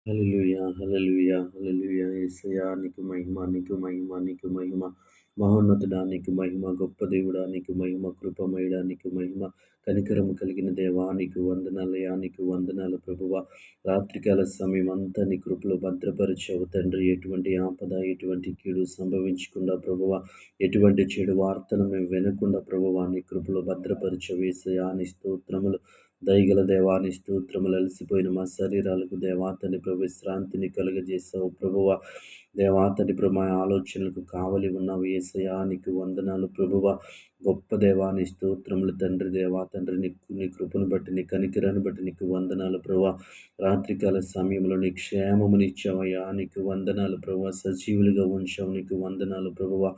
హల్లెలూయా! హల్లెలూయా! హల్లెలూయా! యేసయ్యా నీకు మహిమ, నీకు మహిమ, నీకు మహిమ. మహోన్నతుడా నీకు మహిమ, గొప్ప దేవుడా నీకు మహిమ, కృపమయుడా నీకు మహిమ, కనికరము కలిగిన దేవా నీకు వందనాలయ్యా, నీకు వందనాలు ప్రభువా. రాత్రికాల సమయమంతా నీ కృపలో భద్రపరిచావు తండ్రి. ఎటువంటి ఆపద, ఎటువంటి కీడు సంభవించకుండా ప్రభువా, ఎటువంటి చెడు వార్తలు మేము వినకుండా ప్రభువా నీ కృపలో భద్రపరిచావు యేసయ్యా నీ స్తోత్రములు. దయగల దేవా నీ స్తోత్రములు. అలసిపోయిన మా శరీరాలకు దేవా తండ్రి ప్రభు విశ్రాంతిని కలుగజేసావు ప్రభువా. దేవా తండ్రి ప్రభు మా ఆలోచనలకు కావలి ఉన్నావు యేసయ్యా నీకు వందనాలు ప్రభువా. గొప్ప దేవా నీ స్తోత్రములు తండ్రి. దేవా తండ్రి నీ కృపను బట్టి, నీ కనికరాన్ని బట్టి నీకు వందనాలు ప్రభువా. రాత్రికాల సమయంలో నీ క్షేమమునిచ్చావయ్యా నీకు వందనాలు ప్రభువా. సజీవులుగా ఉంచావు నీకు వందనాలు ప్రభువా.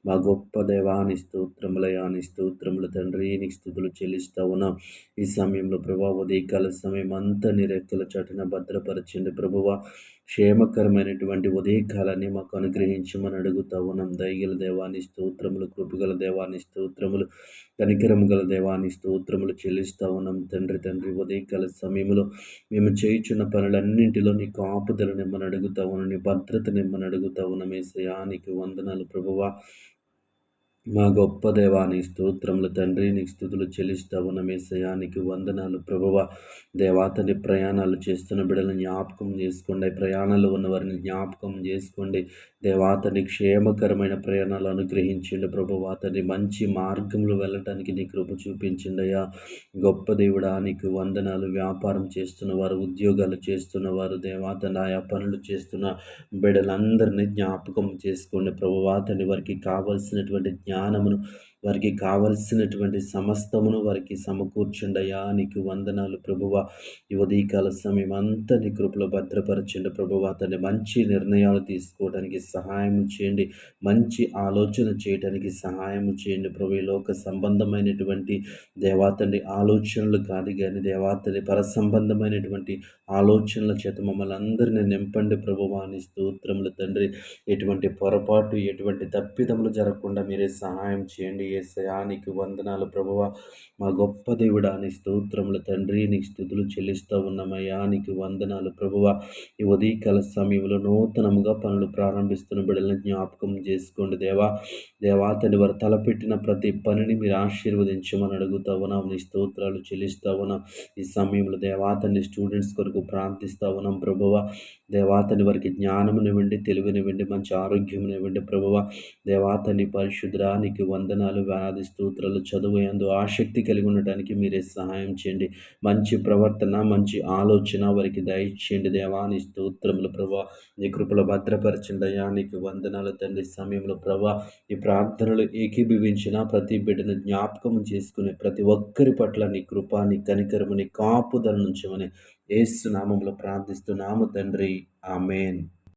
మా గొప్ప దేవా నీ స్తోత్రములయ్యా, నీ స్తోత్రములు తండ్రి. నీకు స్తుతులు చెల్లిస్తా ఉన్నాం ఈ సమయంలో ప్రభా. ఉదయకాల సమయం అంతా నీ రెక్కల చాటున భద్రపరచండి ప్రభువా. క్షేమకరమైనటువంటి ఉదయకాలాన్ని మాకు అనుగ్రహించమని అడుగుతా ఉన్నాం. దయగల దేవాని స్తోత్రములు, కృపగల దేవాని స్తోత్రములు, కనికరము గల దేవాని స్తోత్రములు చెల్లిస్తా ఉన్నాం తండ్రి. ఉదయకాల సమయంలో మేము చేయుచున్న పనులన్నింటిలో నీ కాపుదల నిమ్మని అడుగుతా ఉన్నాం, నీ భద్రత నిమ్మని అడుగుతా ఉన్నాం యేసయ్యా నీకు వందనాలు ప్రభువా. మా గొప్ప దేవా నీ స్తోత్రములు తండ్రి. నీకు స్తుతులు చెల్లిస్తా ఉన్నాం యేసయ్యా నీకు వందనాలు ప్రభువా. దేవా తండ్రి ప్రయాణాలు చేస్తున్న బిడ్డలను జ్ఞాపకం చేసుకోండి, ప్రయాణాలు ఉన్న వారిని జ్ఞాపకం చేసుకోండి దేవా తండ్రి. క్షేమకరమైన ప్రయాణాలు అనుగ్రహించండి ప్రభువా తండ్రి. మంచి మార్గంలో వెళ్ళటానికి నీ కృప చూపించండి అయ్యా. గొప్ప దేవుడా నీకు వందనాలు. వ్యాపారం చేస్తున్నవారు, ఉద్యోగాలు చేస్తున్నవారు దేవా తండ్రి, ఆయా పనులు చేస్తున్న బిడ్డలందరినీ జ్ఞాపకం చేసుకోండి ప్రభువా తండ్రి. వారికి కావలసినటువంటి జ్ఞానమును, వారికి కావలసినటువంటి సమస్తమును వారికి సమకూర్చుండయా నీకు వందనాలు ప్రభువా. ఈ ఉదయకాల సమయం అంతా నీ కృపలో భద్రపరచండి ప్రభువా తండ్రి. మంచి నిర్ణయాలు తీసుకోవడానికి సహాయం చేయండి, మంచి ఆలోచన చేయడానికి సహాయం చేయండి ప్రభు. లోక సంబంధమైనటువంటి దేవాతండి ఆలోచనలు కాదు కానీ దేవాతండి పర సంబంధమైనటువంటి ఆలోచనల చేత మమ్మల్ని అందరినీ నింపండి ప్రభువా నీ స్తోత్రములు తండ్రి. ఎటువంటి పొరపాటు, ఎటువంటి తప్పిదములు జరగకుండా మీరే సహాయం చేయండి యేసయ్యా నీకు వందనాలు ప్రభువా. మా గొప్ప దేవుడా నీ స్తోత్రములు తండ్రి. నీకు స్తుతులు చెల్లిస్తూ ఉన్నామయ్యా నీకు వందనాలు ప్రభువా. ఈ ఉదయకాల సమయంలో నూతనముగా పనులు ప్రారంభిస్తున్న బిడ్డలను జ్ఞాపకం చేసుకోండి దేవా. దేవాతని వారు తలపెట్టిన ప్రతి పనిని మీరు ఆశీర్వదించమని అడుగుతా ఉన్నాం. నీ స్తోత్రాలు చెల్లిస్తా ఉన్నాం ఈ సమయంలో దేవాతని స్టూడెంట్స్ కొరకు ప్రార్థిస్తా ఉన్నాం ప్రభువా. దేవాతని వారికి జ్ఞానమునివ్వండి, తెలివినివ్వండి, మంచి ఆరోగ్యమునివ్వండి ప్రభువా. దేవాతని పరిశుద్ధానికి వందనాలు, వ్యాధి స్తోత్రాలు, చదువు యందు ఆసక్తి కలిగి ఉండటానికి మీరే సహాయం చేయండి. మంచి ప్రవర్తన, మంచి ఆలోచన వారికి దయచేయండి దేవాని స్తోత్రములు ప్రభా. నీ కృపలో భద్రపరచండి అయ్యా నీకు వందనాలు తండ్రి. సమయంలో ప్రభా ఈ ప్రార్థనలు ఏకీభవించిన ప్రతి బిడ్డను జ్ఞాపకం చేసుకుని ప్రతి ఒక్కరి పట్ల నీ కృప, నీ కనికరము, నీ కాపుదల నుంచమని యేసు నామములో ప్రార్థిస్తున్నాము తండ్రి. ఆమేన్.